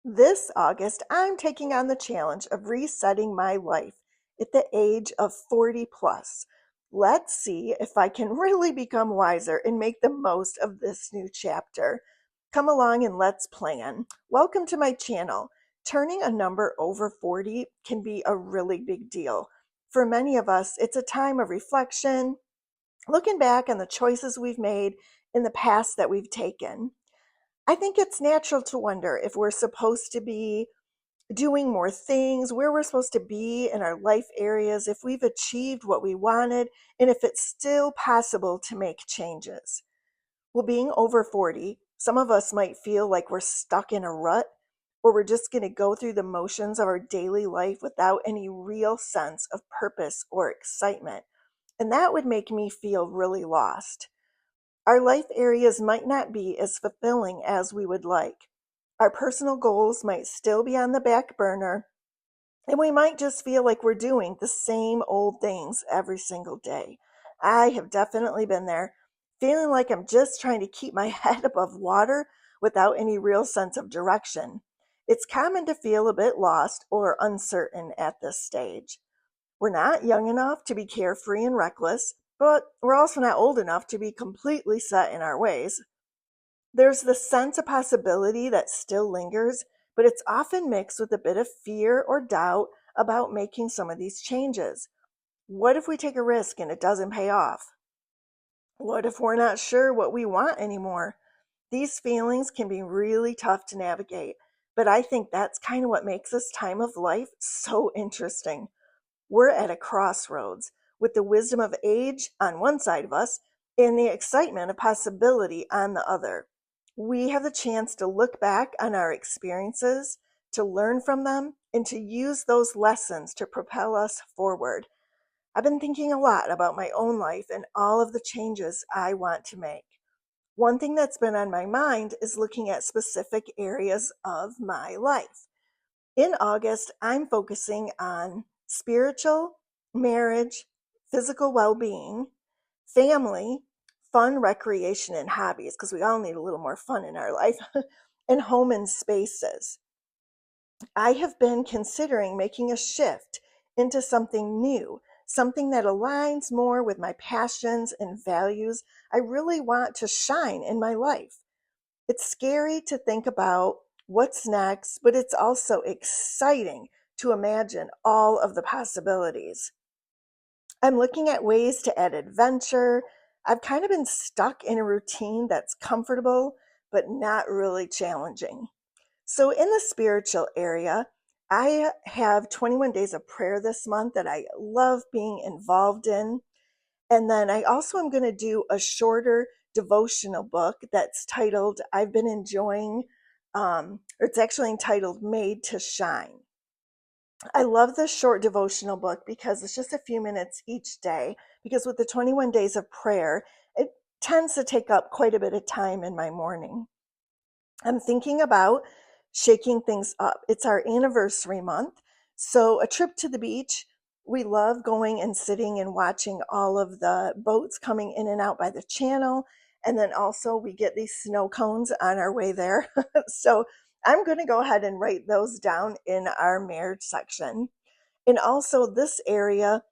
This August, I'm taking on the challenge of resetting my life at the age of 40 plus. Let's see if I can really become wiser and make the most of this new chapter. Come along and let's plan. Welcome to my channel. Turning a number over 40 can be a really big deal. For many of us, it's a time of reflection, looking back on the choices we've made in the past that we've taken. I think it's natural to wonder if we're supposed to be doing more things, where we're supposed to be in our life areas, if we've achieved what we wanted, and if it's still possible to make changes. Well, being over 40, some of us might feel like we're stuck in a rut, or we're just going to go through the motions of our daily life without any real sense of purpose or excitement. And that would make me feel really lost. Our life areas might not be as fulfilling as we would like. Our personal goals might still be on the back burner, and we might just feel like we're doing the same old things every single day. I have definitely been there, feeling like I'm just trying to keep my head above water without any real sense of direction. It's common to feel a bit lost or uncertain at this stage. We're not young enough to be carefree and reckless, but we're also not old enough to be completely set in our ways. There's the sense of possibility that still lingers, but it's often mixed with a bit of fear or doubt about making some of these changes. What if we take a risk and it doesn't pay off? What if we're not sure what we want anymore? These feelings can be really tough to navigate, but I think that's kind of what makes this time of life so interesting. We're at a crossroads with the wisdom of age on one side of us and the excitement of possibility on the other. We have the chance to look back on our experiences, to learn from them, and to use those lessons to propel us forward. I've been thinking a lot about my own life and all of the changes I want to make. One thing that's been on my mind is looking at specific areas of my life. In August, I'm focusing on spiritual, marriage, physical well being, family, fun, recreation, and hobbies, because we all need a little more fun in our life, and home and spaces. I have been considering making a shift into something new, something that aligns more with my passions and values. I really want to shine in my life. It's scary to think about what's next, but it's also exciting to imagine all of the possibilities. I'm looking at ways to add adventure. I've kind of been stuck in a routine that's comfortable, but not really challenging. So, in the spiritual area, I have 21 days of prayer this month that I love being involved in. And then I also am going to do a shorter devotional book that's titled, I've been enjoying, or it's actually entitled Made to Shine. I love this short devotional book because it's just a few minutes each day. Because with the 21 days of prayer, it tends to take up quite a bit of time in my morning. I'm thinking about shaking things up. It's our anniversary month. So, a trip to the beach. We love going and sitting and watching all of the boats coming in and out by the channel. And then also, we get these snow cones on our way there. So, I'm going to go ahead and write those down in our marriage section. And also, this area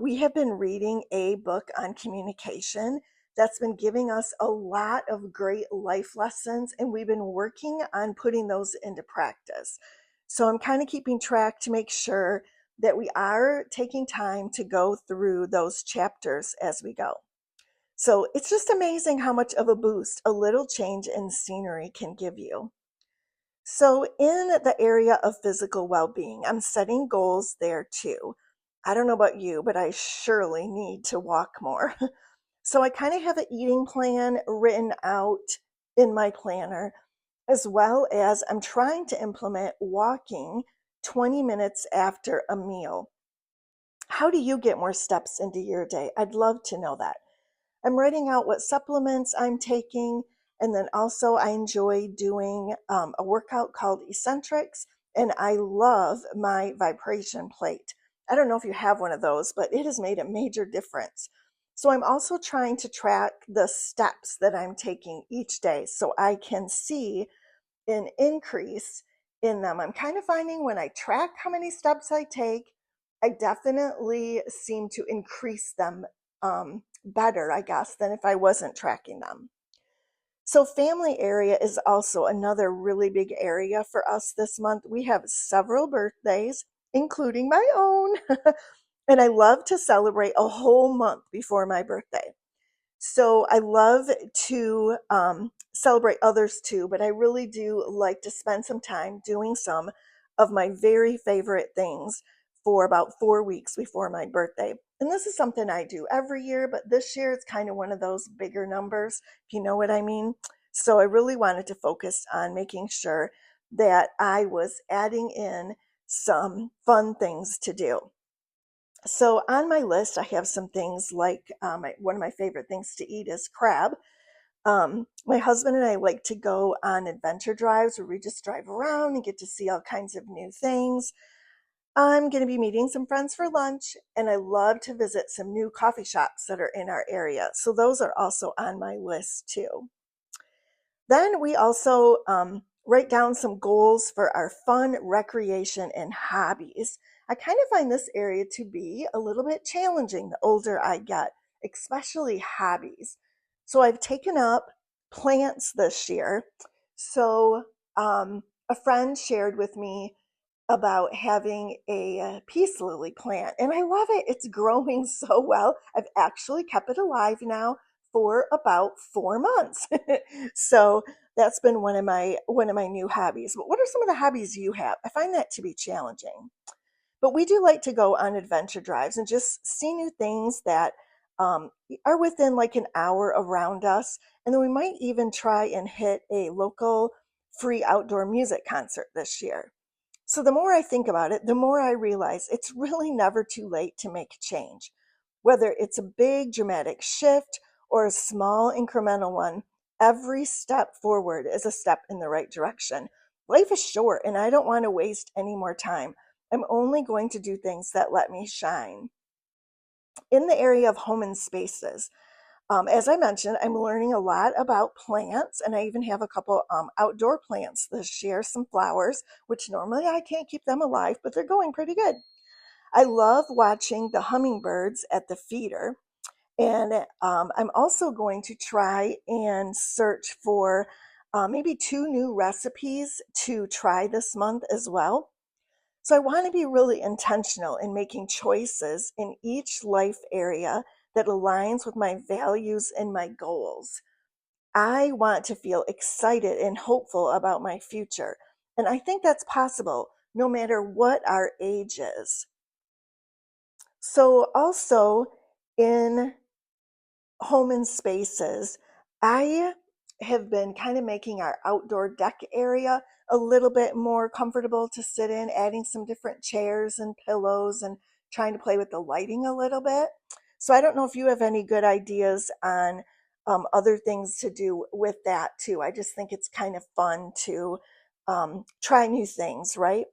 we have been reading a book on communication that's been giving us a lot of great life lessons, and we've been working on putting those into practice. So I'm kind of keeping track to make sure that we are taking time to go through those chapters as we go. So it's just amazing how much of a boost a little change in scenery can give you. So, in the area of physical well being, I'm setting goals there too. I don't know about you, but I surely need to walk more. So, I kind of have an eating plan written out in my planner, as well as I'm trying to implement walking 20 minutes after a meal. How do you get more steps into your day? I'd love to know that. I'm writing out what supplements I'm taking. And then also, I enjoy doing a workout called Eccentrics. And I love my vibration plate. I don't know if you have one of those, but it has made a major difference. So, I'm also trying to track the steps that I'm taking each day so I can see an increase in them. I'm kind of finding when I track how many steps I take, I definitely seem to increase them better, I guess, than if I wasn't tracking them. So, family area is also another really big area for us this month. We have several birthdays, including my own, and I love to celebrate a whole month before my birthday. So I love to celebrate others too, but I really do like to spend some time doing some of my very favorite things for about 4 weeks before my birthday. And this is something I do every year, but this year it's kind of one of those bigger numbers, if you know what I mean. So I really wanted to focus on making sure that I was adding in some fun things to do. So on my list, I have some things like one of my favorite things to eat is crab. My husband and I like to go on adventure drives where we just drive around and get to see all kinds of new things. I'm going to be meeting some friends for lunch, and I love to visit some new coffee shops that are in our area. So those are also on my list too. Then we also write down some goals for our fun, recreation, and hobbies. I kind of find this area to be a little bit challenging the older I get, especially hobbies. So I've taken up plants this year. So a friend shared with me about having a peace lily plant, and I love it. It's growing so well. I've actually kept it alive now for about 4 months. So that's been one of my new hobbies. But what are some of the hobbies you have? I find that to be challenging. But we do like to go on adventure drives and just see new things that are within like an hour around us. And then we might even try and hit a local free outdoor music concert this year. So the more I think about it, the more I realize it's really never too late to make a change. Whether it's a big dramatic shift or a small incremental one, every step forward is a step in the right direction. Life is short and I don't want to waste any more time. I'm only going to do things that let me shine. In the area of home and spaces, as I mentioned, I'm learning a lot about plants, and I even have a couple outdoor plants this year, some flowers, which normally I can't keep them alive, but they're going pretty good. I love watching the hummingbirds at the feeder, and I'm also going to try and search for maybe 2 new recipes to try this month as well. So I want to be really intentional in making choices in each life area that aligns with my values and my goals. I want to feel excited and hopeful about my future. And I think that's possible no matter what our age is. So, also in home and spaces, I have been kind of making our outdoor deck area a little bit more comfortable to sit in, adding some different chairs and pillows and trying to play with the lighting a little bit. So I don't know if you have any good ideas on other things to do with that too. I just think it's kind of fun to try new things, right?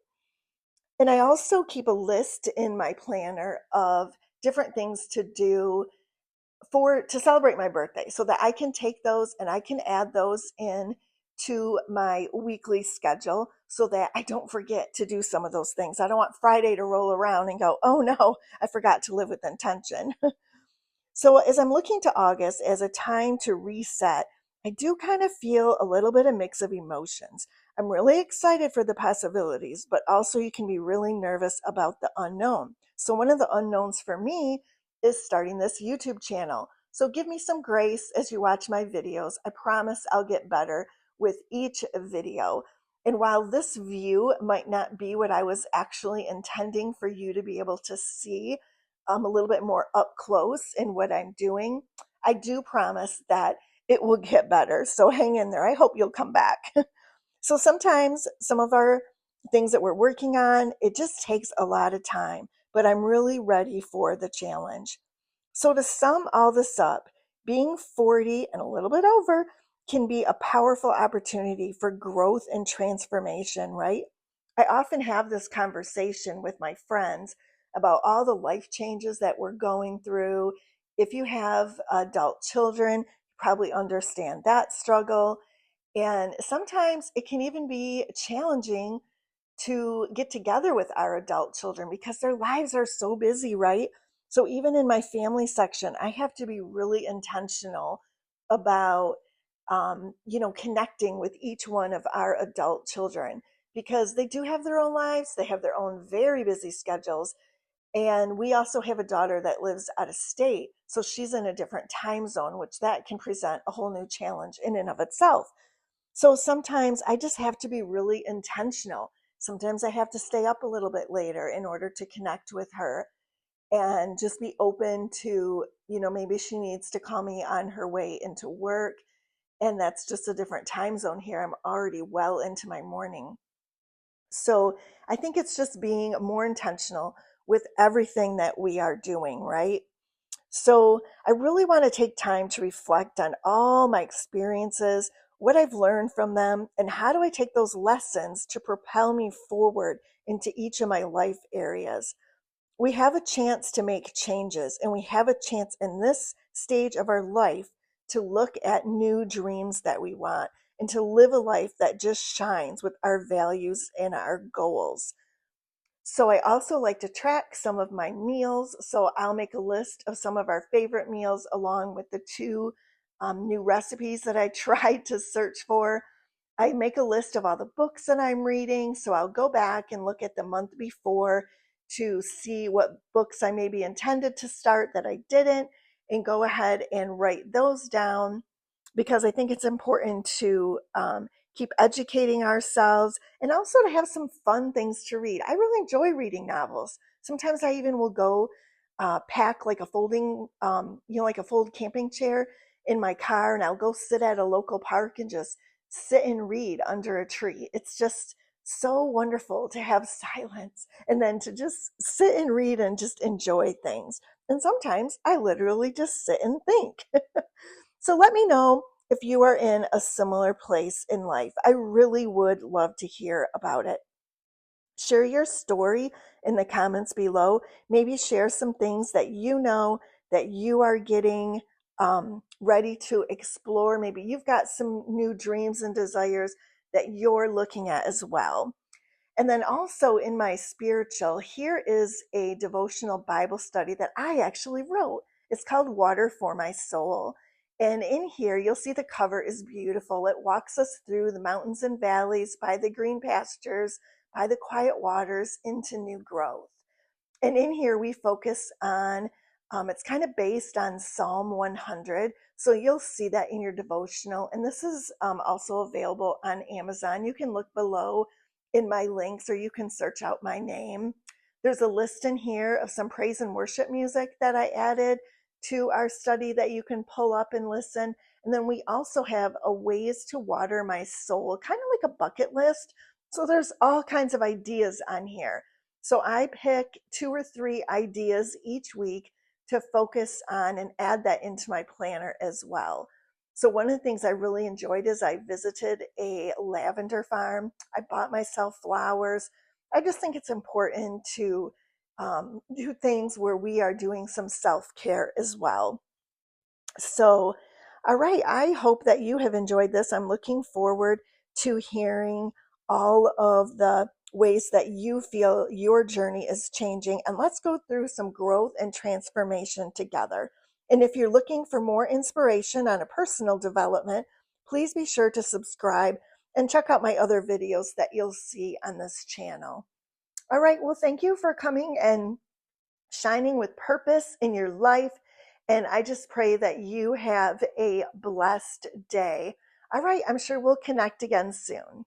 And I also keep a list in my planner of different things to do for to celebrate my birthday so that I can take those and I can add those in to my weekly schedule so that I don't forget to do some of those things. I don't want Friday to roll around and go, "Oh no, I forgot to live with intention." So, as I'm looking to August as a time to reset, I do kind of feel a little bit of mix of emotions. I'm really excited for the possibilities, but also you can be really nervous about the unknown. So, one of the unknowns for me is starting this YouTube channel. So, give me some grace as you watch my videos. I promise I'll get better with each video. And while this view might not be what I was actually intending for you to be able to see, a little bit more up close in what I'm doing, I do promise that it will get better. So hang in there. I hope you'll come back. So sometimes some of our things that we're working on, it just takes a lot of time, but I'm really ready for the challenge. So to sum all this up, being 40 and a little bit over can be a powerful opportunity for growth and transformation, right? I often have this conversation with my friends about all the life changes that we're going through. If you have adult children, you probably understand that struggle. And sometimes it can even be challenging to get together with our adult children because their lives are so busy, right? So even in my family section, I have to be really intentional about, connecting with each one of our adult children because they do have their own lives. They have their own very busy schedules. And we also have a daughter that lives out of state. So she's in a different time zone, which that can present a whole new challenge in and of itself. So sometimes I just have to be really intentional. Sometimes I have to stay up a little bit later in order to connect with her and just be open to, maybe she needs to call me on her way into work. And that's just a different time zone here. I'm already well into my morning. So I think it's just being more intentional with everything that we are doing, right? So I really want to take time to reflect on all my experiences, what I've learned from them, and how do I take those lessons to propel me forward into each of my life areas. We have a chance to make changes, and we have a chance in this stage of our life to look at new dreams that we want and to live a life that just shines with our values and our goals. So I also like to track some of my meals. So I'll make a list of some of our favorite meals along with the two new recipes that I tried to search for. I make a list of all the books that I'm reading. So I'll go back and look at the month before to see what books I maybe intended to start that I didn't and go ahead and write those down because I think it's important to keep educating ourselves and also to have some fun things to read. I really enjoy reading novels. Sometimes I even will go pack like a folding, like a fold camping chair in my car, and I'll go sit at a local park and just sit and read under a tree. It's just so wonderful to have silence and then to just sit and read and just enjoy things. And sometimes I literally just sit and think. So let me know if you are in a similar place in life. I really would love to hear about it. Share your story in the comments below. Maybe share some things that you know that you are getting ready to explore. Maybe you've got some new dreams and desires that you're looking at as well. And then also in my spiritual, here is a devotional Bible study that I actually wrote. It's called Water for My Soul. And in here, you'll see the cover is beautiful. It walks us through the mountains and valleys, by the green pastures, by the quiet waters into new growth. And in here, we focus on, it's kind of based on Psalm 100. So you'll see that in your devotional. And this is also available on Amazon. You can look below in my links or you can search out my name. There's a list in here of some praise and worship music that I added to our study that you can pull up and listen. And then we also have a ways to water my soul, kind of like a bucket list. So there's all kinds of ideas on here. So I pick 2 or 3 ideas each week to focus on and add that into my planner as well. So one of the things I really enjoyed is I visited a lavender farm. I bought myself flowers. I just think it's important to do things where we are doing some self-care as well. So, all right, I hope that you have enjoyed this. I'm looking forward to hearing all of the ways that you feel your journey is changing. And let's go through some growth and transformation together. And if you're looking for more inspiration on a personal development, please be sure to subscribe and check out my other videos that you'll see on this channel. All right, well, thank you for coming and shining with purpose in your life. And I just pray that you have a blessed day. All right, I'm sure we'll connect again soon.